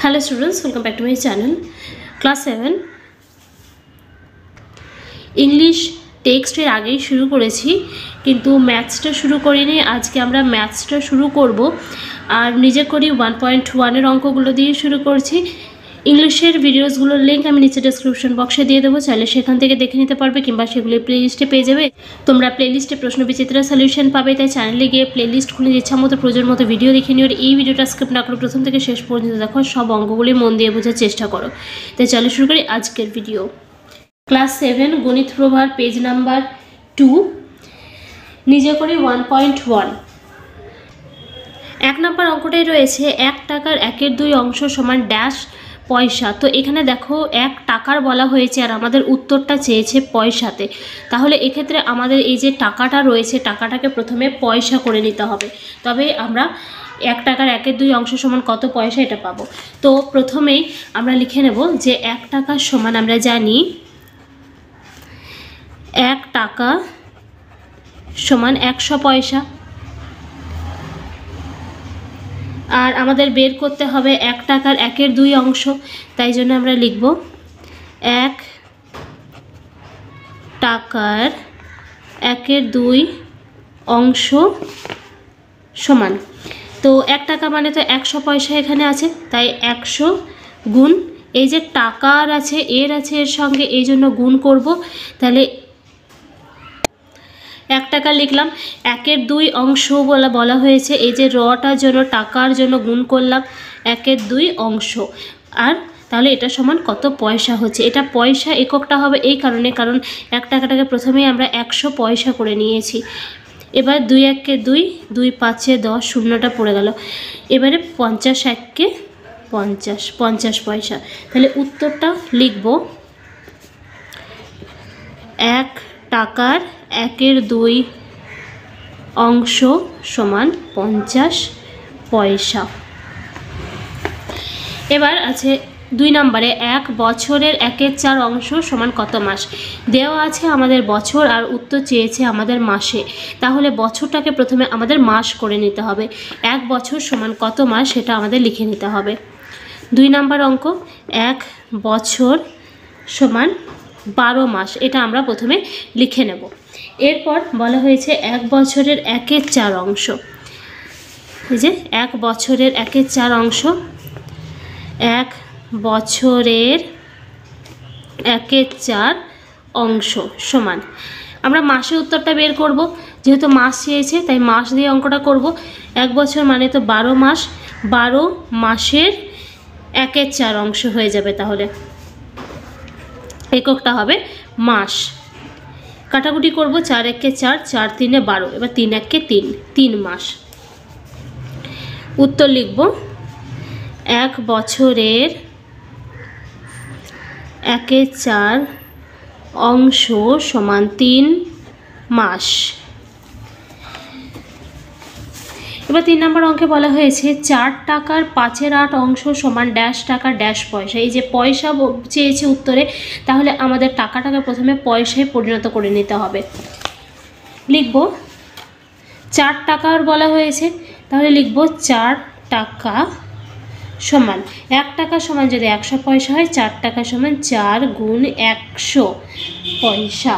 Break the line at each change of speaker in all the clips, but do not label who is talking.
Hello students, welcome back to my channel. Class 7 English টেক্সটের আগেই শুরু করেছি, কিন্তু ম্যাথসটা শুরু করিনি। আজকে আমরা ম্যাথসটা শুরু করব, আর নিজে করি 1.1 এর অঙ্কগুলো দিয়ে শুরু করছি। ইংলিশের ভিডিওসগুলোর লিঙ্ক আমি নিচে ডেসক্রিপশন বক্সে দিয়ে দেবো, চাইলে সেখান থেকে দেখে নিতে পারবে, কিংবা সেগুলি প্লেলিস্টে পেয়ে যাবে। তোমরা প্লেলিস্টে প্রশ্ন বিচিত্রা সলিউশন পাবে, তাই চ্যানেলে গিয়ে প্লেলিস্ট খুলে ইচ্ছা মতো প্রয়োজন মতো ভিডিও দেখে নিও। এই ভিডিওটা স্কিপ না করে প্রথম থেকে শেষ পর্যন্ত দেখো, সব অঙ্কগুলি মন দিয়ে বোঝার চেষ্টা করো। তাই চলো শুরু করি আজকের ভিডিও। ক্লাস 7 গণিত প্রভার পেজ নাম্বার 2, নিজে করি 1.1। 1 নম্বর অঙ্কটাই রয়েছে 1 টাকার 1/2 অংশ সমান ড্যাশ পয়সা। তো এখানে দেখো 1 টাকার বলা হয়েছে, আর আমাদের উত্তরটা চেয়েছে পয়সাতে। তাহলে এক্ষেত্রে আমাদের এই যে টাকাটা রয়েছে, টাকাটাকে প্রথমে পয়সা করে নিতে হবে, তবে আমরা 1 টাকার 1/2 অংশ সমান কত পয়সা এটা পাবো। তো প্রথমেই আমরা লিখে নেব যে 1 টাকা সমান, আমরা জানি 1 টাকা সমান 100 পয়সা। আর আমাদের বের করতে হবে 1 টাকার 1/2 অংশ, তাই জন্য আমরা লিখব 1 টাকার 1/2 অংশ সমান। তো 1 টাকা মানে তো 100 পয়সা এখানে আছে, তাই 100 গুণ এই যে টাকার আছে এর আছে এর সঙ্গে, এই জন্য গুণ করব। তাহলে 1 টাকা লিখলাম, 1/2 অংশ বলা হয়েছে, এই যে রটার জন্য টাকার জন্য গুণ করলাম 1/2 অংশ। আর তাহলে এটা সমান কত পয়সা হচ্ছে। এটা পয়সা এককটা হবে এই কারণে, কারণ 1 টাকাটাকে প্রথমেই আমরা 100 পয়সা করে নিয়েছি। এবার 2 1-কে 2, 2 5-এ 10, শূন্যটা পড়ে গেল। এবারে 50 1-কে 50, 50 পয়সা। তাহলে উত্তরটা লিখব 1 টাকার 1/2 অংশ সমান 50 পয়সা। এবার আছে 2 নম্বরে 1 বছরের 1/4 অংশ সমান কত মাস। দেওয়া আছে আমাদের বছর, আর উত্তর চেয়েছে আমাদের মাসে। তাহলে বছরটাকে প্রথমে আমাদের মাস করে নিতে হবে। 1 বছর সমান কত মাস সেটা আমাদের লিখে নিতে হবে। 2 নম্বর অঙ্ক 1 বছর সমান 12 মাস, এটা আমরা প্রথমে লিখে নেব। এরপর বলা হয়েছে 1 বছরের 1/4 অংশ। এই যে 1 বছরের 1/4 অংশ, 1 বছরের 1/4 অংশ সমান, আমরা মাসে উত্তরটা বের করব। যেহেতু মাস চেয়েছে তাই মাস দিয়ে অঙ্কটা করব। 1 বছর মানে তো 12 মাস, 12 মাসের 1/4 অংশ হয়ে যাবে। তাহলে এককটা হবে মাস। কাটাকুটি করব, 4 1-কে 4, 4 3-এ 12, এবার 3 1-কে 3, 3 মাস। উত্তর লিখব 1 বছরের 1/4 অংশ সমান 3 মাস। এবার 3 নম্বর অঙ্কে বলা হয়েছে 4 টাকার 5/8 অংশ সমান ড্যাশ টাকা ড্যাশ পয়সা। এই যে পয়সা চেয়েছে উত্তরে, তাহলে আমাদের টাকাটাকে প্রথমে পয়সায় পরিণত করে নিতে হবে। লিখব 4 টাকার বলা হয়েছে, তাহলে লিখব 4 টাকা সমান 1 টাকা সমান যদি 100 পয়সা হয়, 4 টাকা সমান 4 গুণ 100 পয়সা।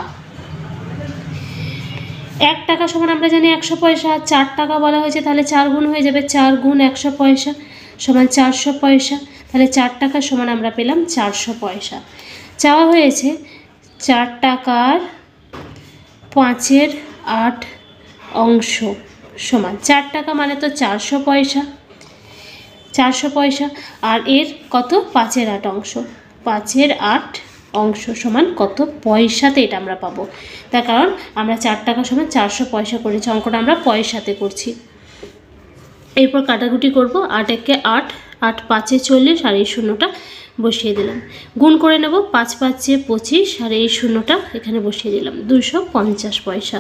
1 টাকা সমান আমরা জানি 100 পয়সা, 4 টাকা বলা হয়েছে, তাহলে 4 গুণ হয়ে যাবে, 4 গুণ 100 পয়সা সমান 400 পয়সা। তাহলে 4 টাকা সমান আমরা পেলাম 400 পয়সা। চাওয়া হয়েছে 4 টাকার 5/8 অংশ সমান, 4 টাকা মানে তো 400 পয়সা, 400 পয়সা, আর এর কত 5/8 অংশ, 5/8 অংশ সমান কত পয়সাতে, এটা আমরা পাবো। তার কারণ আমরা 4 টাকা সমান 400 পয়সা করেছি, অঙ্কটা আমরা পয়সাতে করছি। এরপর কাটাকুটি করব, 8 1-কে 8, 8 5-এ 40, আর এই শূন্যটা বসিয়ে দিলাম। গুণ করে নেব, 5 5-এ 25, আর এই শূন্যটা এখানে বসিয়ে দিলাম, 250 পয়সা।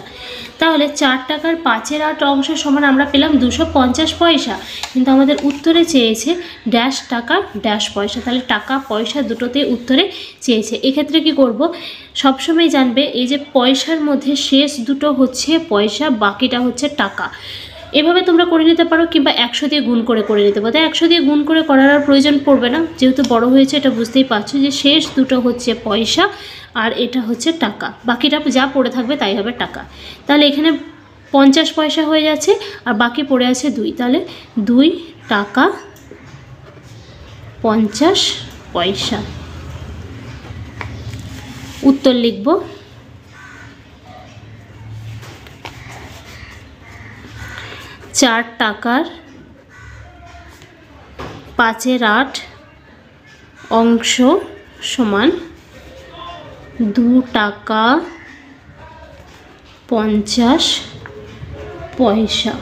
তাহলে 4 টাকার 5/8 অংশ সমান আমরা পেলাম 250 পয়সা, কিন্তু আমাদের উত্তরে চেয়েছে ড্যাশ টাকা ড্যাশ পয়সা। তাহলে টাকা পয়সা দুটোতে উত্তরে চেয়েছে। এক্ষেত্রে কি করব, সবসময় জানবে এই যে পয়সার মধ্যে শেষ দুটো হচ্ছে পয়সা, বাকিটা হচ্ছে টাকা। এভাবে তোমরা করে নিতে পারো, কিংবা 100 দিয়ে গুণ করে নিতে পারো। 100 দিয়ে গুণ করে করার আর প্রয়োজন পড়বে না, যেহেতু বড় হয়েছে এটা বুঝতেই পারছো যে শেষ দুটো হচ্ছে পয়সা আর এটা হচ্ছে টাকা, বাকিটা যা পড়ে থাকবে তাই হবে টাকা। তাহলে এখানে 50 পয়সা হয়ে যাচ্ছে আর বাকি পড়ে আছে 2, তাহলে 2 টাকা 50 পয়সা। উত্তর লিখব, 4 টাকার 5/8 অংশ সমান 2 টাকা 50 পয়সা।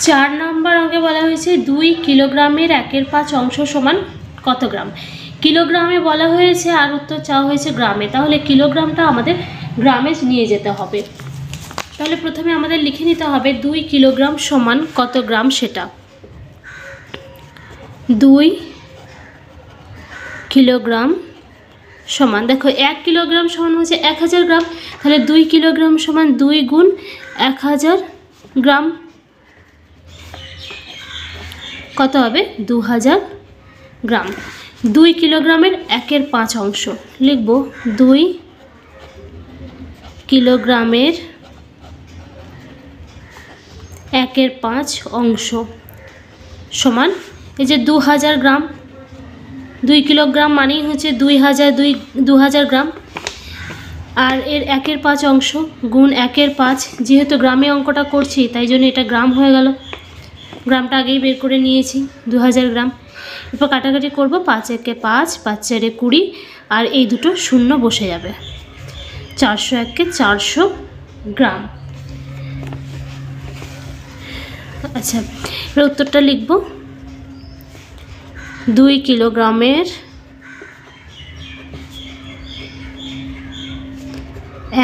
4 নম্বর অঙ্কে বলা হয়েছে 2 কিলোগ্রামের 1/5 অংশ সমান কত গ্রাম। কিলোগ্রামে বলা হয়েছে আর উত্তর চাওয়া হয়েছে গ্রামে, তাহলে কিলোগ্রামটা আমাদের গ্রামে নিয়ে যেতে হবে। তাহলে প্রথমে আমাদের লিখে নিতে হবে 2 কিলোগ্রাম সমান কত গ্রাম সেটা। 2 কিলোগ্রাম সমান, দেখো 1 কিলোগ্রাম সমান হচ্ছে 1000 গ্রাম, তাহলে 2 কিলোগ্রাম সমান 2 গুণ 1000 গ্রাম, কত হবে 2000 গ্রাম। 2 কিলোগ্রামের 1/5 অংশ লিখব, 2 কিলোগ্রামের 1/5 অংশ সমান এই যে 2000 গ্রাম। 2 কিলোগ্রাম মানেই হচ্ছে 2000 গ্রাম, আর এর 1/5 অংশ গুণ 1/5, যেহেতু গ্রামে অঙ্কটা করছি তাই জন্য এটা গ্রাম হয়ে গেল, গ্রামটা আগেই বের করে নিয়েছি 2000 গ্রাম। এরপর কাটাকাটি করব, 5 একে 5, 5 4 20, আর এই দুটো শূন্য বসে যাবে, 401 কে 400 গ্রাম। আচ্ছা, এবার উত্তরটা লিখব, 2 কিলোগ্রামের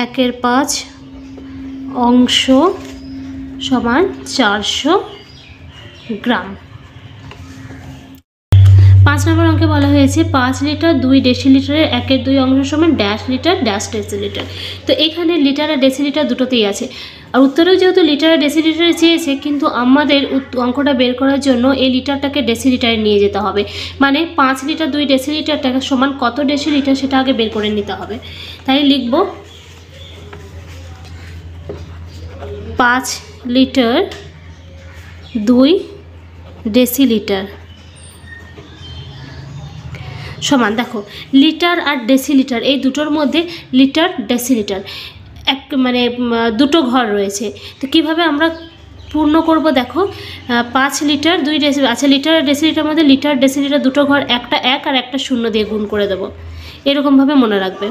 1/5 অংশ সমান 400 গ্রাম। 5 নম্বর অঙ্কে বলা হয়েছে 5 লিটার 2 ডেসিলিটারের 1/2 অংশ সমান ড্যাশ লিটার ড্যাশ ডেসিলিটার। তো এখানে লিটার আর ডেসিলিটার দুটোতেই আছে, আর উত্তরেও যেহেতু লিটার আর ডেসিলিটারে চেয়েছে, কিন্তু আমাদের অঙ্কটা বের করার জন্য এই লিটারটাকে ডেসিলিটারে নিয়ে যেতে হবে, মানে 5 লিটার 2 ডেসিলিটারটাকে সমান কত ডেসিলিটার সেটা আগে বের করে নিতে হবে। তাই লিখব, 5 লিটার 2 ডেসিলিটার সমান, দেখো লিটার আর ডেসিলিটার এই দুটোর মধ্যে লিটার ডেসিলিটার মানে দুটো ঘর রয়েছে। তো কিভাবে আমরা পূর্ণ করব, দেখো 5 লিটার 2 ডেসিলিটার, আচ্ছা লিটার আর ডেসিলিটার মধ্যে লিটার ডেসিলিটার দুটো ঘর, একটা 1 আর একটা 0 দিয়ে গুণ করে দেবো, এরকমভাবে মনে রাখবে।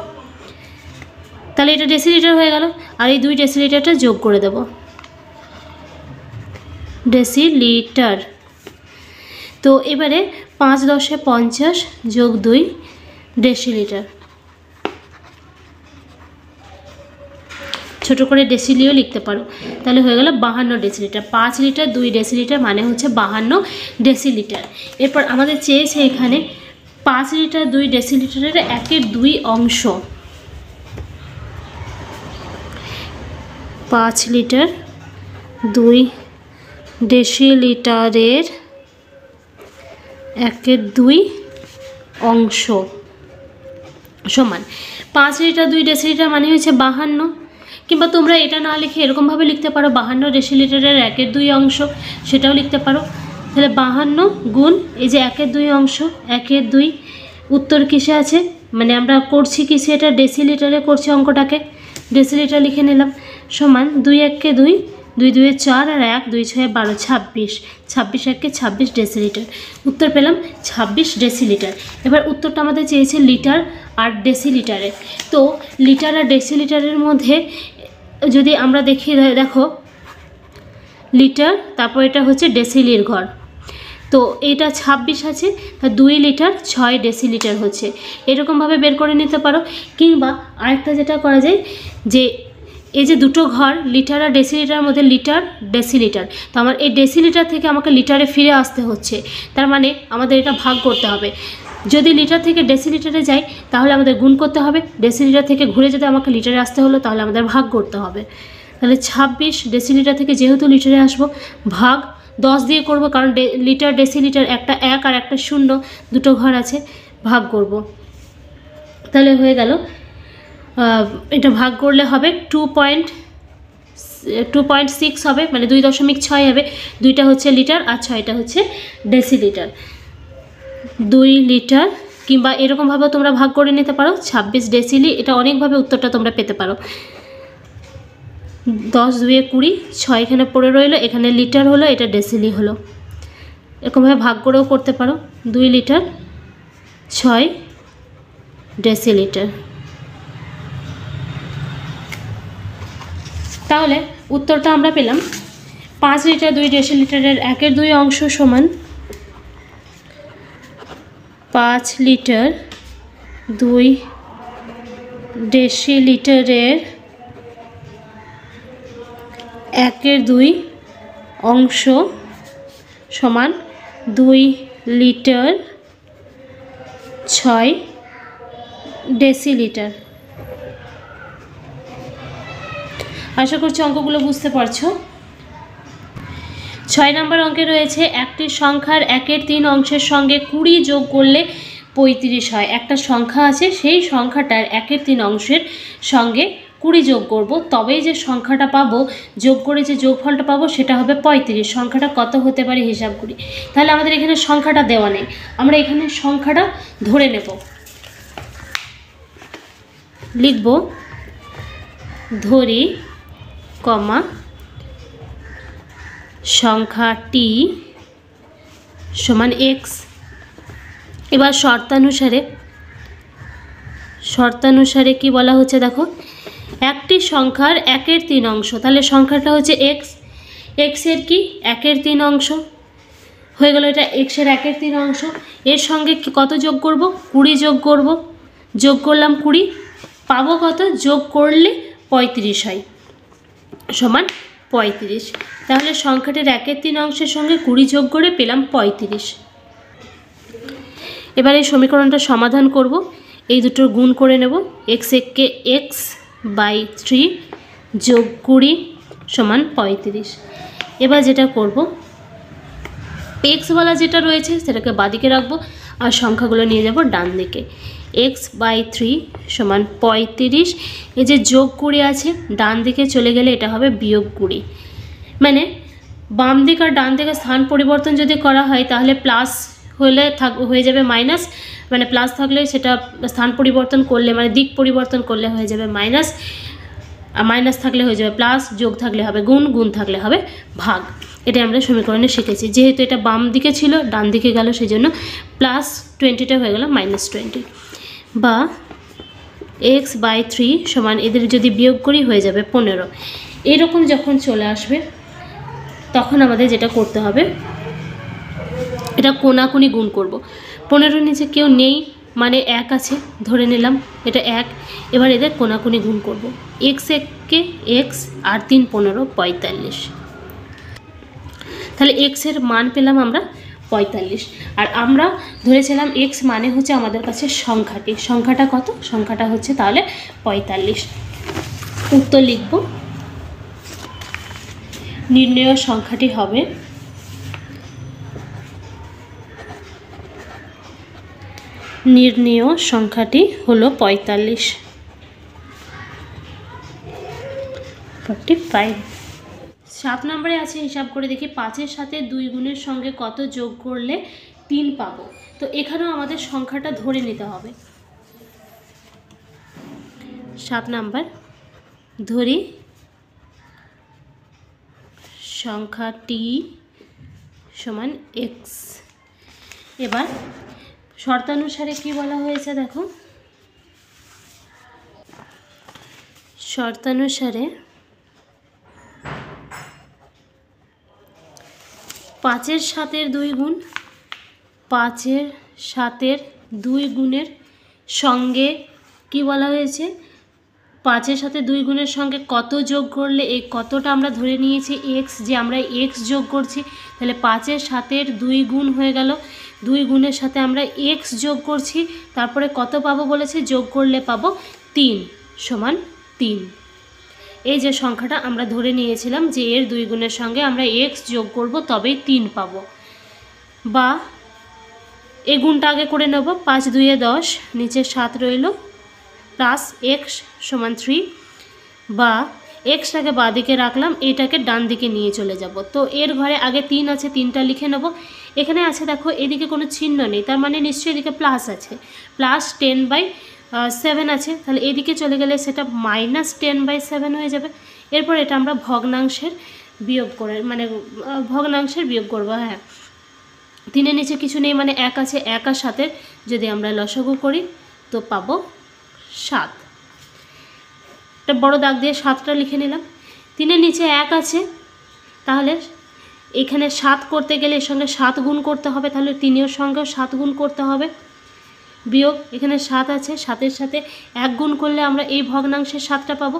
তাহলে এটা ডেসিলিটার হয়ে গেল, আর এই 2 ডেসিলিটারটা যোগ করে দেব, ডেসিলিটার। তো এবারে 5 10 50 যোগ 2 ডেসিলিটার, ছোটো করে ডেসিলিও লিখতে পারো, তাহলে হয়ে গেল 52 ডেসিলিটার। 5 লিটার 2 ডেসিলিটার মানে হচ্ছে 52 ডেসিলিটার। এরপর আমাদের চেয়েছে এখানে 5 লিটার 2 ডেসিলিটারের 1/2 অংশ, 5 লিটার 2 ডেসিলিটারের 1/2 অংশ সমান 5 লিটার 2 ডেসিলিটার মানে হচ্ছে 52, কিংবা তোমরা এটা না লিখে এরকমভাবে লিখতে পারো 52 ডেসিলিটারের 1/2 অংশ, সেটাও লিখতে পারো। তাহলে 52 গুণ এই যে 1/2 অংশ, 1/2 উত্তর কিসে আছে, মানে আমরা করছি কিসে, এটা ডেসিলিটারে করছি অঙ্কটাকে, ডেসিলিটার লিখে নিলাম, সমান 2 1 2, 2 2 4 আর 1 2 6 12, 26, 26 1 26 ডেসিলিটার। উত্তর পেলাম 26 ডেসিলিটার। এবার উত্তরটা আমাদের চেয়েছে লিটার আর ডেসিলিটারে। তো লিটার আর ডেসিলিটারের মধ্যে যদি আমরা দেখি, দেখো লিটার, তারপর এটা হচ্ছে ডেসিলির ঘর, তো এটা 26 আছে, তা 2 লিটার 6 ডেসিলিটার হচ্ছে, এরকমভাবে বের করে নিতে পারো। কিংবা আরেকটা যেটা করা যায়, যে এই যে দুটো ঘর লিটার আর ডেসিলিটারের মধ্যে লিটার ডেসিলিটার, তো আমার এই ডেসিলিটার থেকে আমাকে লিটারে ফিরে আসতে হচ্ছে, তার মানে আমাদের এটা ভাগ করতে হবে। যদি লিটার থেকে ডেসিলিটারে যাই তাহলে আমাদের গুণ করতে হবে, ডেসিলিটার থেকে ঘুরে যদি আমাকে লিটারে আসতে হলো তাহলে আমাদের ভাগ করতে হবে। তাহলে 26 ডেসিলিটার থেকে যেহেতু লিটারে আসবো, ভাগ 10 দিয়ে করব, কারণ লিটার ডেসিলিটার একটা 1 আর একটা 0 দুটো ঘর আছে, ভাগ করব। তাহলে হয়ে গেল, এটা ভাগ করলে হবে 2.6 হবে, মানে 2.6 হবে। 2টা হচ্ছে লিটার আর 6টা হচ্ছে ডেসিলিটার। 2 লিটার, কিংবা এরকমভাবেও তোমরা ভাগ করে নিতে পারো 26 ডেসিলি, এটা অনেকভাবে উত্তরটা তোমরা পেতে পারো। 10 2 20, 6 এখানে পড়ে রইলো, এখানে লিটার হলো, এটা ডেসিলি হলো। এরকমভাবে ভাগ করেও করতে পারো, 2 লিটার 6 ডেসিলিটার। তাহলে উত্তরটা আমরা পেলাম 5 লিটার 2 ডেসিলিটারের 1/2 অংশ সমান 5 লিটার 2 ডেসিলিটারের 1/2 অংশ সমান 2 লিটার 6 ডেসিলিটার। আশা করছি অঙ্কগুলো বুঝতে পারছো। 6 নম্বর অঙ্কে রয়েছে একটি সংখ্যার 1/3 অংশের সঙ্গে 20 যোগ করলে 35 হয়। একটা সংখ্যা আছে, সেই সংখ্যাটার 1/3 অংশের সঙ্গে 20 যোগ করব, তবেই যে সংখ্যাটা পাবো, যোগ করে যে যোগফলটা পাবো সেটা হবে 35। সংখ্যাটা কত হতে পারে হিসাব করি। তাহলে আমাদের এখানে সংখ্যাটা দেওয়া নেই, আমরা এখানে সংখ্যাটা ধরে নেব। লিখব ধরি, কমা, সংখ্যাটি সমান এক্স। এবার শর্তানুসারে কি বলা হচ্ছে দেখো, একটি সংখ্যার 1/3 অংশ, তাহলে সংখ্যাটা হচ্ছে এক্স, এক্সের কি 1/3 অংশ হয়ে গেল, এটা এক্সের 1/3 অংশ। এর সঙ্গে কত যোগ করব, 20 যোগ করব, যোগ করলাম 20, পাবো কত, যোগ করলে 35 হয়, সমান 35। তাহলে সংখ্যাটির 1/3 অংশের সঙ্গে 20 যোগ করে পেলাম 35। এবার এই সমীকরণটা সমাধান করব, এই দুটোর গুণ করে নেব। এক্স এককে x/3 যোগ 20 সমান 35। এবার যেটা করব, এক্সওয়ালা যেটা রয়েছে সেটাকে বাঁদিকে রাখবো আর সংখ্যাগুলো নিয়ে যাব ডান দিকে। x/3 সমান 35, এই যে যোগ 20 আছে ডান দিকে চলে গেলে এটা হবে বিয়োগ 20, মানে বাম দিক আর ডান দিকে স্থান পরিবর্তন যদি করা হয় তাহলে প্লাস হলে হয়ে যাবে মাইনাস, মানে প্লাস থাকলে সেটা স্থান পরিবর্তন করলে, মানে দিক পরিবর্তন করলে হয়ে যাবে মাইনাস, আর মাইনাস থাকলে হয়ে যাবে প্লাস, যোগ থাকলে হবে গুণ, গুণ থাকলে হবে ভাগ। এটা আমরা সমীকরণে শিখেছি। যেহেতু এটা বাম দিকে ছিল ডান দিকে গেল, সেই জন্য +20টা হয়ে গেল -20, বা x/3 সমান, এদের যদি বিয়োগ করি হয়ে যাবে 15। এরকম যখন চলে আসবে তখন আমাদের যেটা করতে হবে, এটা কোনাকুনি গুণ করব। 15 নিচে কেউ নেই, মানে 1 আছে ধরে নিলাম, এটা 1। এবার এদের কোনাকুনি গুণ করব, x এককে x আর 3 15 45। তাহলে x এর মান পেলাম আমরা 45, আর আমরা ধরেছিলাম x মানে হচ্ছে আমাদের কাছে সংখ্যাটি, সংখ্যাটা কত, সংখ্যাটা হচ্ছে তাহলে 45। উত্তর লিখব, নির্ণেয় সংখ্যাটি হবে হলো 45। 45। 7 নম্বরে আছে, হিসাব করে দেখি, 5-এর সাথে 2 গুণের সঙ্গে কত যোগ করলে 3 পাবো। তো এখানেও আমাদের সংখ্যাটা ধরে নিতে হবে। 7 নাম্বার, ধরি সংখ্যাটি সমান এক্স। এবার শর্তানুসারে কি বলা হয়েছে দেখো, শর্তানুসারে 5-এর সাথের 2 গুণ, 5-এর সাথের 2 গুণের সঙ্গে কি বলা হয়েছে, 5-এর সাথে 2 গুণের সঙ্গে কত যোগ করলে এই কতটা আমরা ধরে নিয়েছি এক্স, যে আমরা এক্স যোগ করছি, তাহলে 5-এর সাথে 2 গুণ হয়ে গেল। 2 গুণের সাথে আমরা এক্স যোগ করছি, তারপরে কত পাবো বলেছে, যোগ করলে পাবো 3 সমান 3। এই যে সংখ্যাটা আমরা ধরে নিয়েছিলাম যে এর 2 গুণের সঙ্গে আমরা এক্স যোগ করব তবেই 3 পাবো। বা এই গুণটা আগে করে নেব, 5 2 10, নিচে 7 রইল, প্লাস এক্স সমান 3, বা এক্সটাকে বাঁ দিকে রাখলাম, এটাকে ডান দিকে নিয়ে চলে যাব। তো এর ঘরে আগে 3 আছে, 3টা লিখে নেব। এখানে আছে দেখো এদিকে কোনো চিহ্ন নেই, তার মানে নিশ্চয়ই এদিকে প্লাস আছে, প্লাস 10/7 আছে, তাহলে এদিকে চলে গেলে সেটা -10/7 হয়ে যাবে। এরপর এটা আমরা ভগ্নাংশের বিয়োগ করে মানে ভগ্নাংশের বিয়োগ করবো। হ্যাঁ, 3-এর নিচে কিছু নেই মানে 1 আছে, 1 আর 7-এর যদি আমরা লসাগু করি তো পাবো 7। একটা বড় দাগ দিয়ে 7টা লিখে নিলাম। 3-এর নিচে 1 আছে, তাহলে এখানে 7 করতে গেলে এর সঙ্গে 7 গুণ করতে হবে, তাহলে 3-এর সঙ্গেও 7 গুণ করতে হবে। বিয়োগ এখানে 7 আছে, 7-এর সাথে 1 গুণ করলে আমরা এই ভগ্নাংশের 7টা পাবো,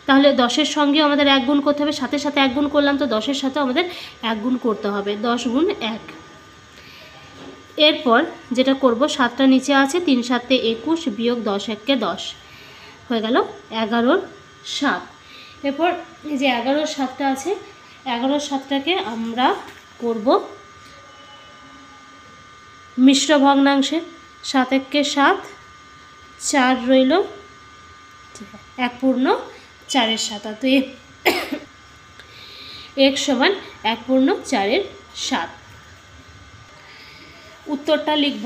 তাহলে 10-এর সঙ্গেও আমাদের 1 গুণ করতে হবে। 7-এর সাথে 1 গুণ করলাম, তো 10-এর সাথেও আমাদের 1 গুণ করতে হবে, 10 গুণ 1। এরপর যেটা করব, 7টা নিচে আছে, 3 7 21 বিয়োগ 10 1 10 হয়ে গেল 11-র 7। এরপর এই যে 11-র 7টা আছে, 11-র 7টাকে আমরা করব মিশ্র ভগ্নাংশে। 7 1 7, 4 রইল, 1 পূর্ণ 4-এর 7, তো x সমান 1 পূর্ণ 4-এর 7। উত্তরটা লিখব,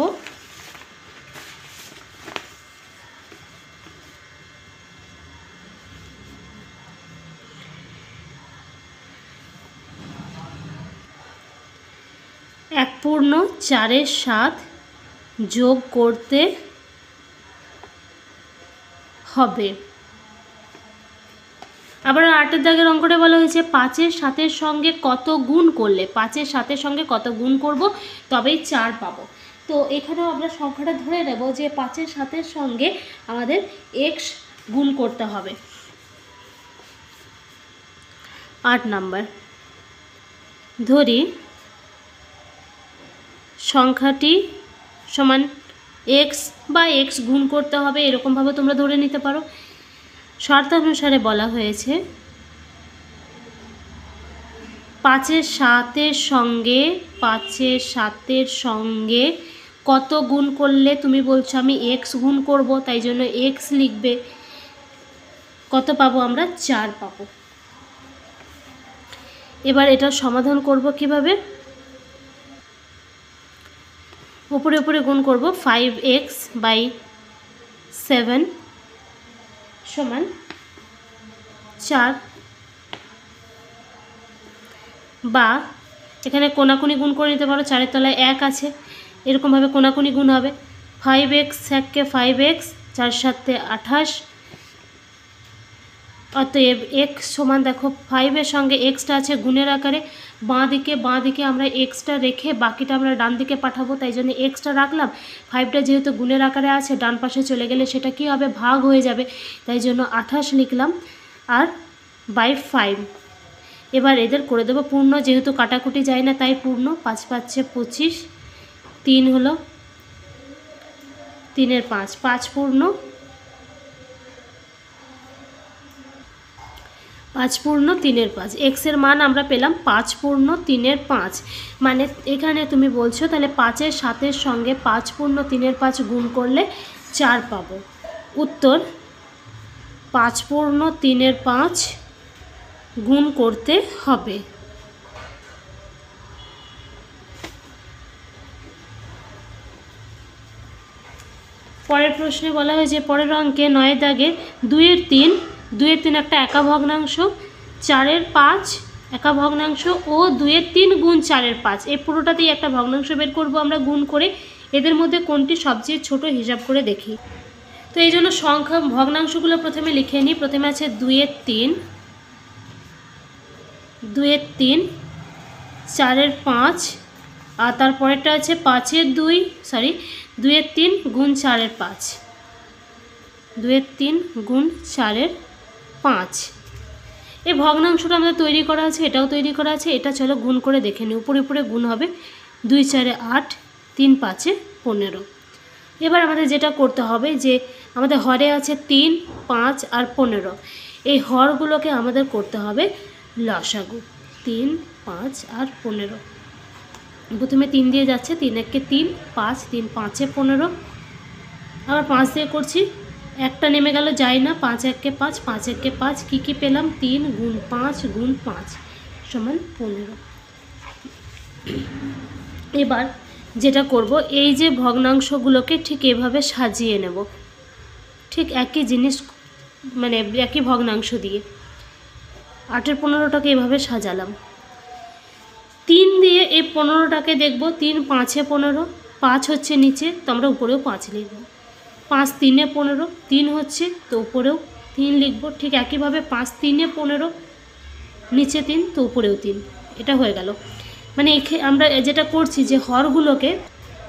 এক পূর্ণ 4-এর 7 যোগ করতে হবে। আবার 8-এর দাগের অঙ্কটা বলা হয়েছে 5-এর 7-এর সঙ্গে কত গুণ করলে, 5-এর 7-এর সঙ্গে কত গুণ করব তবেই 4 পাবো। তো এখানেও আমরা সংখ্যাটা ধরে নেব যে 5-এর 7-এর সঙ্গে আমাদের এক্স গুণ করতে হবে। 8 নাম্বার, ধরি সংখ্যাটি সমান এক্স বা এক্স গুণ করতে হবে, এরকমভাবে তোমরা ধরে নিতে পারো। শর্তানুসারে বলা হয়েছে 5-এর 7-এর সঙ্গে কত গুণ করলে, তুমি বলছো আমি এক্স গুণ করব, তাই জন্য এক্স লিখবে। কত পাবো আমরা, 4 পাবো। এবার এটা সমাধান করব কিভাবে, উপরে উপরে গুণ করব, 5x/7 সমান 4, বা এখানে কোনাকুনি গুণ করে নিতে পারো, 4-এর তলায় 1 আছে, এরকমভাবে কোনাকুনি গুণ হবে। 5x 1 5x, 4 7 28, অতএব x সমান দেখো 5-এর সঙ্গে এক্সটা আছে গুণের আকারে, বাঁ দিকে আমরা এক্সটা রেখে বাকিটা আমরা ডান দিকে পাঠাবো, তাই জন্য এক্সটা রাখলাম। 5টা যেহেতু গুণের আকারে আছে, ডান পাশে চলে গেলে সেটা কি হবে, ভাগ হয়ে যাবে, তাই জন্য 28 লিখলাম, আর বাই 5। এবার এদের করে দেবো পূর্ণ, যেহেতু কাটাকুটি যায় না তাই পূর্ণ। 5 5 25, 3 হলো, 3-এর 5, 5 পূর্ণ 3-এর 5। এক্সের মান আমরা পেলাম 5 পূর্ণ 3-এর 5, মানে এখানে তুমি বলছো তাহলে 5-এর 7-এর সঙ্গে 5 পূর্ণ 3-এর 5 গুণ করলে 4 পাবো। উত্তর 5 পূর্ণ 3-এর 5 গুণ করতে হবে। পরের প্রশ্নে বলা হয়েছে, পরের অঙ্কে 9 দাগে 2-এর 3 একটা একা ভগ্নাংশ, 4-এর 5 একা ভগ্নাংশ ও 2-এর 3 গুণ 4-এর 5, এই পুরোটাতেই একটা ভগ্নাংশ বের করব আমরা গুণ করে। এদের মধ্যে কোনটি সবচেয়ে ছোট হিসাব করে দেখি। তো এই জন্য সংখ্যা ভগ্নাংশগুলো প্রথমে লিখে নিই। প্রথমে আছে 2-এর 3, 4-এর 5, আর তারপরেরটা আছে 2-এর 3 গুণ 4-এর 5। 2-এর 3 গুণ 4-এর 5। এই ভগ্নাংশটা আমাদের তৈরি করা আছে, এটাও তৈরি করা আছে। এটা চলো গুণ করে দেখে নিই। উপরে উপরে গুণ হবে, 2-4-এ 8, 3-5-এ 15। এবার আমাদের যেটা করতে হবে যে আমাদের হরে আছে 3, 5 আর 15। এই হরগুলোকে আমাদের করতে হবে লসাগু। 3, 5 আর 15। প্রথমে 3 দিয়ে যাচ্ছে, 3-1-কে 3, 5, 3-5-এ 15। আবার 5 দিয়ে করছি, একটা নেমে গেল, যায় না। 5-1-কে 5, 5-1-কে 5, কী পেলাম? 3 গুণ 5 গুণ 5 সমান 15। এবার যেটা করব, এই যে ভগ্নাংশগুলোকে ঠিক এভাবে সাজিয়ে নেব, ঠিক একই জিনিস, মানে একই ভগ্নাংশ দিয়ে 8-এর 15টাকে এভাবে সাজালাম। 3 দিয়ে এই 15টাকে দেখব, 3, 5-এ 15, 5 হচ্ছে নিচে, তো আমরা উপরেও 5 লিখব। 5, 3-এ 15, 3 হচ্ছে, তো উপরেও 3 লিখব। ঠিক একইভাবে 5, 3-এ 15, নিচে 3, তো উপরেও 3। এটা হয়ে গেল। মানে আমরা যেটা করছি যে হরগুলোকে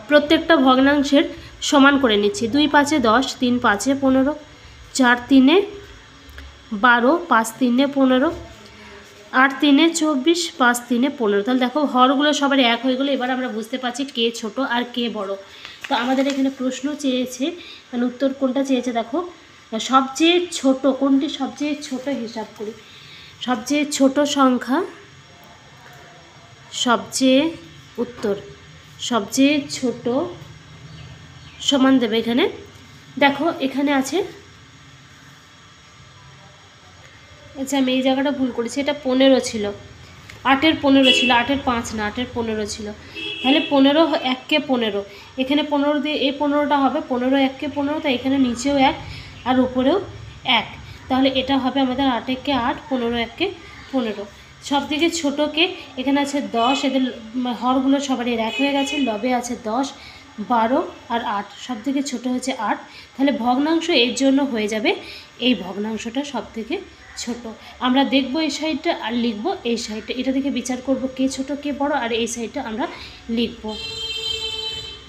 প্রত্যেকটা ভগ্নাংশের সমান করে নিচ্ছি। 2, 5-এ 10, 3, 5-এ 15, 4, 3-এ 12, 5, 3-এ 15, 8, 3-এ 24, 5, 3-এ 15। তাহলে দেখো হরগুলো সবার এক হয়ে গেলো। এবার আমরা বুঝতে পারছি কে ছোট আর কে বড়। তো আমাদের এখানে প্রশ্ন চেয়েছে, মানে উত্তর কোনটা চেয়েছে দেখো, সবচেয়ে ছোট কোনটি, সবচেয়ে ছোট হিসাব করি। সবচেয়ে ছোট সংখ্যা, সবচেয়ে উত্তর সবচেয়ে ছোট সমান দেবে। এখানে দেখো এখানে আছে, আচ্ছা আমি এই জায়গাটা ভুল করেছি, এটা 15 ছিল, 8-এর 15 ছিল, 8-এর 5 না, 8-এর 15 ছিল। তাহলে 15, 1-কে 15, এখানে 15 দিয়ে এই 15টা হবে 15, 1-কে 15, তাই এখানে নিচেও 1 আর উপরেও 1। তাহলে এটা হবে আমাদের 8-1-কে 8, 15, 1-কে 15। সব থেকে ছোটোকে এখানে আছে 10, এদের হরগুলো সবারই এক হয়ে গেছে। লবে আছে 10, 12 আর 8, সব থেকে ছোটো হচ্ছে 8। তাহলে ভগ্নাংশ এর জন্য হয়ে যাবে এই ভগ্নাংশটা সব থেকে ছোট। আমরা দেখব এই সাইডটা আর লিখব এই সাইডটা, এটা থেকে বিচার করব কে ছোট কে বড়, আর এই সাইডটা আমরা লিখব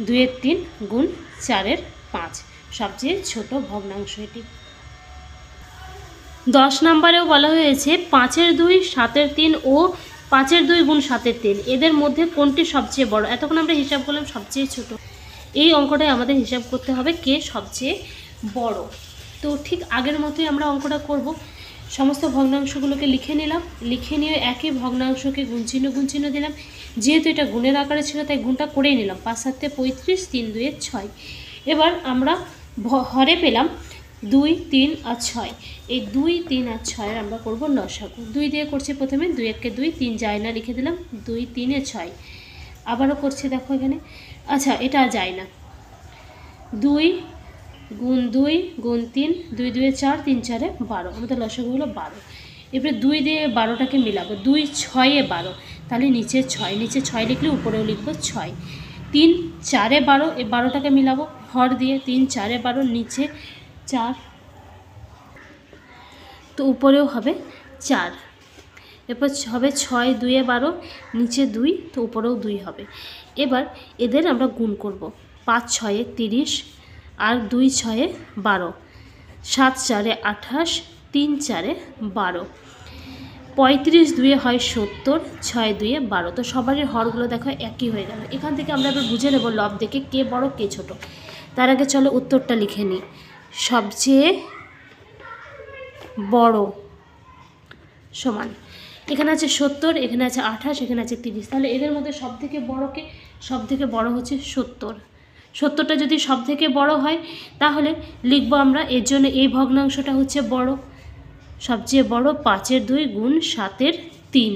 2-এর 3 গুণ 4-এর 5, সবচেয়ে ছোট ভগ্নাংশ এটি। 10 নম্বরেও বলা হয়েছে 5-এর 2, 7-এর 3 ও 5-এর 2 গুণ 7-এর 3, এদের মধ্যে কোনটি সবচেয়ে বড়। এতক্ষণ আমরা হিসাব করলাম সবচেয়ে ছোট, এই অঙ্কটাই আমাদের হিসাব করতে হবে কে সবচেয়ে বড়। তো ঠিক আগের মতোই আমরা অঙ্কটা করব। সমস্ত ভগ্নাংশগুলোকে লিখে নিলাম, লিখে নিয়ে একই ভগ্নাংশকে গুণ চিহ্ন দিলাম। যেহেতু এটা গুণের আকারে ছিল তাই গুণটা করেই নিলাম। 5 7 35, 3 2 6। এবার আমরা হরে পেলাম 2, 3 আর 6। এই 2, 3 আর 6-এর আমরা করব লসাগু। 2 দিয়ে করছি প্রথমে, 2-1-কে 2, 3 যায় না, লিখে দিলাম 2, 3 এ 6। আবারও করছি দেখো এখানে, আচ্ছা এটা যায় না, 2 গুণ 2 গুণ 3, 2 2 4, 3 4 12, আমাদের লসাগু হলো 12। এবারে 2 দিয়ে 12টাকে মিলাবো, 2 6 এ 12, তাহলে নিচে 6, নিচে 6 লিখলে উপরেও লিখবো 6। 3 4 এ 12, এই 12টাকে মিলাবো হর দিয়ে, 3 4 এ 12, নিচে 4, তো উপরেও হবে 4। এরপর হবে 6 2 এ 12, নিচে 2, তো উপরেও 2 হবে। এবার এদের আমরা গুণ করব, 5 6 এ 30 আর 2 6 এ 12, 7 4 এ 28, 3 4 এ 12, 35 2 এ হয় 70, 6 2 এ 12। তো সবারই হরগুলো দেখো একই হয়ে গেল। এখান থেকে আমরা এবার বুঝে নেব লব দেখে কে বড় কে ছোট। তার আগে চলো উত্তরটা লিখে নিই। সবচেয়ে বড় সমান, এখানে আছে 70, এখানে আছে 28, এখানে আছে 30, তাহলে এদের মধ্যে সব থেকে বড়কে, সব থেকে বড় হচ্ছে 70। 70টা যদি সব থেকে বড় হয় তাহলে লিখব আমরা, এর জন্য এই ভগ্নাংশটা হচ্ছে বড়, সবচেয়ে বড় 5-এর 2 গুণ 7-এর 3।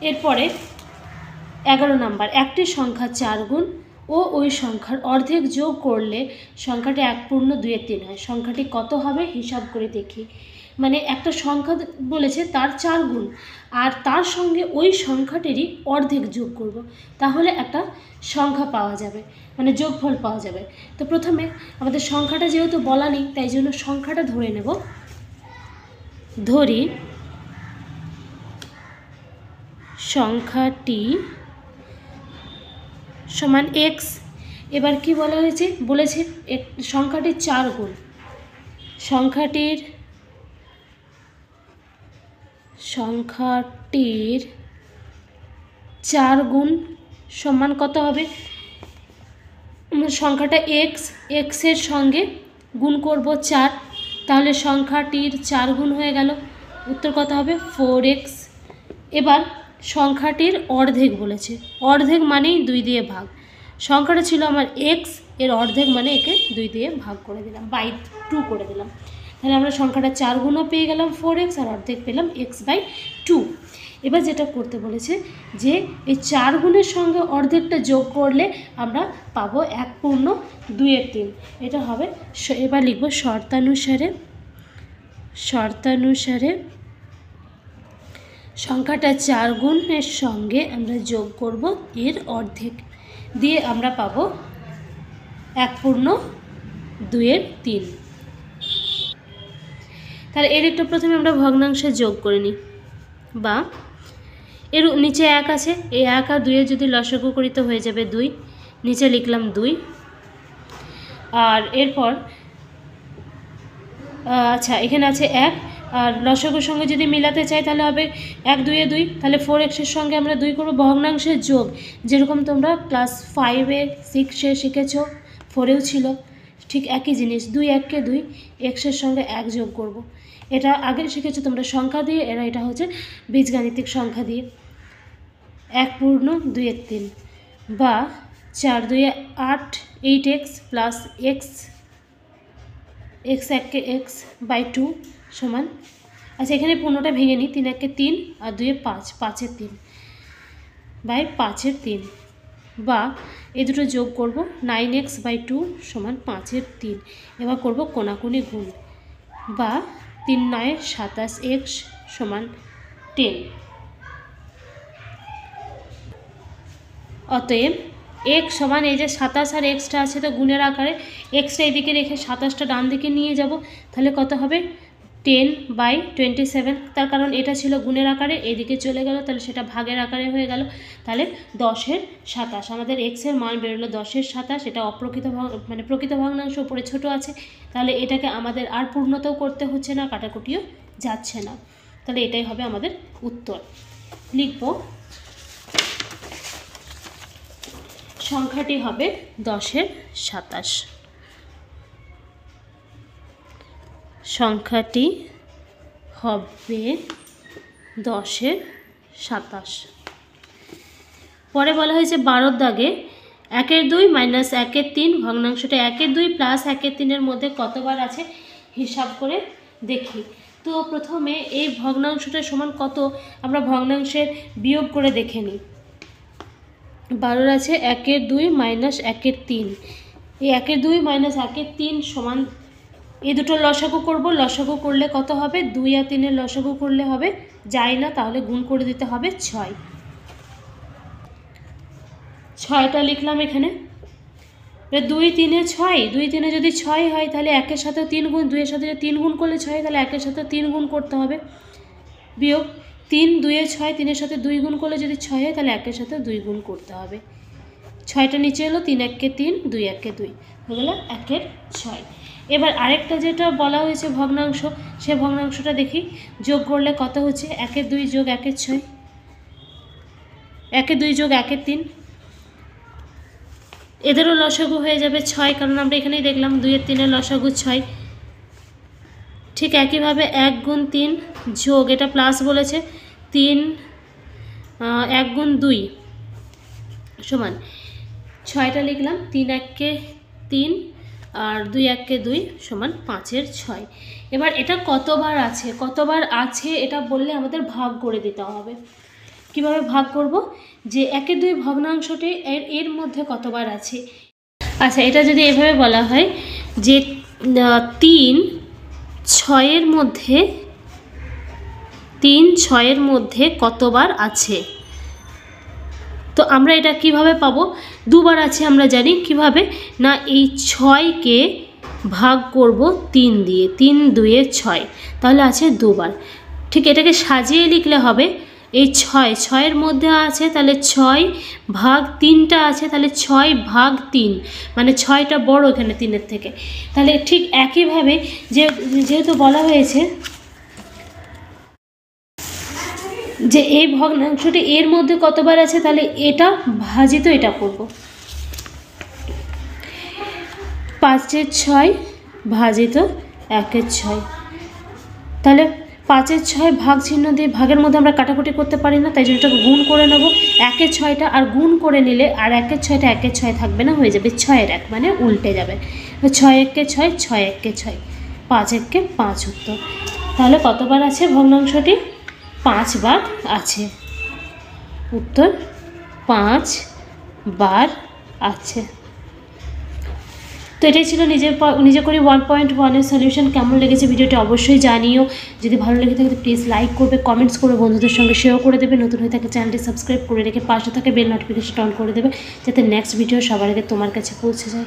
এরপরে 11 নাম্বার, একটি সংখ্যা 4 গুণ ও ওই সংখ্যার অর্ধেক যোগ করলে সংখ্যাটি 1/2-এর 3 হয়। সংখ্যাটি কত হবে হিসাব করে দেখি। মানে একটা সংখ্যা বলেছে তার 4 গুণ, আর তার সঙ্গে ওই সংখ্যাটিরই অর্ধেক যোগ করব, তাহলে একটা সংখ্যা পাওয়া যাবে, মানে যোগফল পাওয়া যাবে। তো প্রথমে আমাদের সংখ্যাটা যেহেতু বলা নেই তাই জন্য সংখ্যাটা ধরে নেব। ধরি সংখ্যাটি সমান x। এবার কি বলা হয়েছে, বলেছে সংখ্যাটির 4 গুণ, সংখ্যাটির 4 গুণ সমান কত হবে, সংখ্যাটা এক্স এর সঙ্গে গুণ করব 4, তাহলে সংখ্যাটির 4 গুণ হয়ে গেল, উত্তর কত হবে 4x। এবার সংখ্যাটির অর্ধেক বলেছে, অর্ধেক মানেই 2 দিয়ে ভাগ, সংখ্যাটা ছিল আমার x, এর অর্ধেক মানে একে 2 দিয়ে ভাগ করে দিলাম, বাই 2 করে দিলাম, তাহলে আমরা সংখ্যাটা 4 গুণও পেয়ে গেলাম 4x, আর অর্ধেক পেলাম x/2। এবার যেটা করতে বলেছে যে এই 4 গুণের সঙ্গে অর্ধেকটা যোগ করলে আমরা পাবো 1/2/3, এটা হবে। এবার লিখব শর্তানুসারে সংখ্যাটা 4 গুণের সঙ্গে আমরা যোগ করব এর অর্ধেক, দিয়ে আমরা পাবো 1/2/3। তাহলে এর একটা প্রথমে আমরা ভগ্নাংশে যোগ করে নিই, বা এর নিচে 1 আছে, এই 1 আর 2 এর যদি লসাগু করি তো হয়ে যাবে 2, নিচে লিখলাম 2। আর এরপর আচ্ছা এখানে আছে 1, আর লসাগুর সঙ্গে যদি মিলাতে চাই তাহলে হবে 1 2 2, তাহলে 4x এর সঙ্গে আমরা 2 করব, ভগ্নাংশের যোগ যেরকম তোমরা ক্লাস 5-এ 6-এ শিখেছো, 4-এও ছিল, ঠিক একই জিনিস, 2 1-কে 2, x এর সঙ্গে 1 যোগ করব। এটা আগে শিখেছো তোমরা সংখ্যা দিয়ে, এটা হচ্ছে বীজগাণিতিক সংখ্যা দিয়ে। 1/2/3 বা 4 2 8 8x প্লাস x 1-কে x/2 সমান, আচ্ছা এখানে 15টা ভেঙে নিই, 3 1-কে 3 আর 2 5, 5/3 বাই 5/3, বা এই দুটো যোগ করব 9x/2 সমান 5/3। এবার করব কোণাকুণি গুণ, বা 3 9 27x সমান 10। অতএব x সমান এই যে 27 আর xটা আছে তো গুণের আকারে, xটা এদিকে রেখে 27টা ডান দিকে নিয়ে যাব, তাহলে কত হবে 10/27, তার কারণ এটা ছিল গুণের আকারে, এদিকে চলে গেল, তাহলে সেটা ভাগের আকারে হয়ে গেল, তাহলে 10/27 আমাদের x এর মান বেরোলো 10/27। এটা অপ্রকৃত মানে প্রকৃত ভগ্নাংশ, উপরে ছোট আছে, তাহলে এটাকে আমাদের আর পূর্ণতাও করতে হচ্ছে না, কাটাকুটিও যাচ্ছে না, তাহলে এটাই হবে আমাদের উত্তর। লিখব সংখ্যাটি হবে 10/27, সংখ্যাটি হবে 10/27। পরে বলা হয়েছে 12 দাগে 1/2 মাইনাস 1/3 ভগ্নাংশটা 1/2 প্লাস 1/3 মধ্যে কতবার আছে হিসাব করে দেখি। তো প্রথমে এই ভগ্নাংশটা সমান কত আমরা ভগ্নাংশের বিয়োগ করে দেখে নিই। 12 আছে 1/2 মাইনাস 1/3, এই 1/2 মাইনাস 1/3 সমান, এই দুটো লসাগু করব, লসাগু করলে কত হবে 2 আর 3 এর লসাগু করলে হবে, যায় না তাহলে গুণ করে দিতে হবে 6, 6টা লিখলাম এখানে। 2 3 6, 2 3 যদি 6 হয় তাহলে 1-এর সাথে 3 গুণ, 2 এর সাথে 3 গুণ করলে 6, তাহলে 1-এর সাথে 3 গুণ করতে হবে, বিয়োগ 3 2 6, 3 এর সাথে 2 গুণ করলে যদি 6 হয় তাহলে 1-এর সাথে 2 গুণ করতে হবে, 6টা নিচে এলো, 3 1-কে 3 2 1-কে 2 হয়ে গেল 1/6। এবার আরেকটা যেটা বলা হয়েছে ভগ্নাংশ, সে ভগ্নাংশটা দেখি, যোগ করলে কত হচ্ছে 1/2 যোগ 1/6, 1/2 যোগ 1/3, এদেরও লসাগু হয়ে যাবে 6, কারণ আমরা এখানেই দেখলাম 2 আর 3 এর লসাগু 6। ঠিক একইভাবে 1 গুণ 3 যোগ, এটা প্লাস বলেছে, 3 1 গুণ 2 সমান 6টা লিখলাম, 3 1-কে 3 আর 2 1-কে 2 সমান 5/6। এবার এটা কতবার আছে এটা বললে আমাদের ভাগ করে দিতে হবে। কিভাবে ভাগ করব, যে 1/2 ভগ্নাংশটি এর মধ্যে কতবার আছে। আচ্ছা এটা যদি এভাবে বলা হয় যে 3 6-এর মধ্যে কতবার আছে, তো আমরা এটা কিভাবে পাবো, দুবার আছে আমরা জানি, কিভাবে না এই 6কে ভাগ করব 3 দিয়ে, 3 2 6, তাহলে আছে দুবার। ঠিক এটাকে সাজিয়ে লিখলে হবে এই 6 মধ্যে আছে, তাহলে 6/3টা আছে, তাহলে 6/3, মানে 6টা বড় এখানে 3-এর থেকে। তাহলে ঠিক একইভাবে যেহেতু বলা হয়েছে যে এই ভগ্নাংশটি এর মধ্যে কতবার আছে, তাহলে এটা ভাজিত এটা করব। 5-এর 6 ভাজিত 1-এর 6, তাহলে 5-এর 6 ভাগ চিহ্ন দিয়ে ভাগের মধ্যে আমরা কাটাকুটি করতে পারি না, তাই জন্য এটাকে গুণ করে নেব। 1-এর 6টা আর গুণ করে নিলে আর 1-এর 6টা 1-এর 6 থাকবে না, হয়ে যাবে 6-এর 1, মানে উল্টে যাবে। 6-1-কে 6, 6-1-কে 6, 5-1-কে 5 উত্তর। তাহলে কতবার আছে ভগ্নাংশটি? 5 বার আছে। উত্তর 5 বার আছে। তো এটাই ছিল নিজে করি 1.1-এর সলিউশন। কেমন লেগেছে ভিডিওটি অবশ্যই জানিও। যদি ভালো লেগে থাকে তো প্লিজ লাইক করবে, কমেন্টস করবে, বন্ধুদের সঙ্গে শেয়ার করে দেবে। নতুন হয়ে থাকলে চ্যানেলটি সাবস্ক্রাইব করে রেখে পাশে থাকে বেল নোটিফিকেশন অন করে দেবে, যাতে নেক্সট ভিডিও সবার আগে তোমার কাছে পৌঁছে যায়।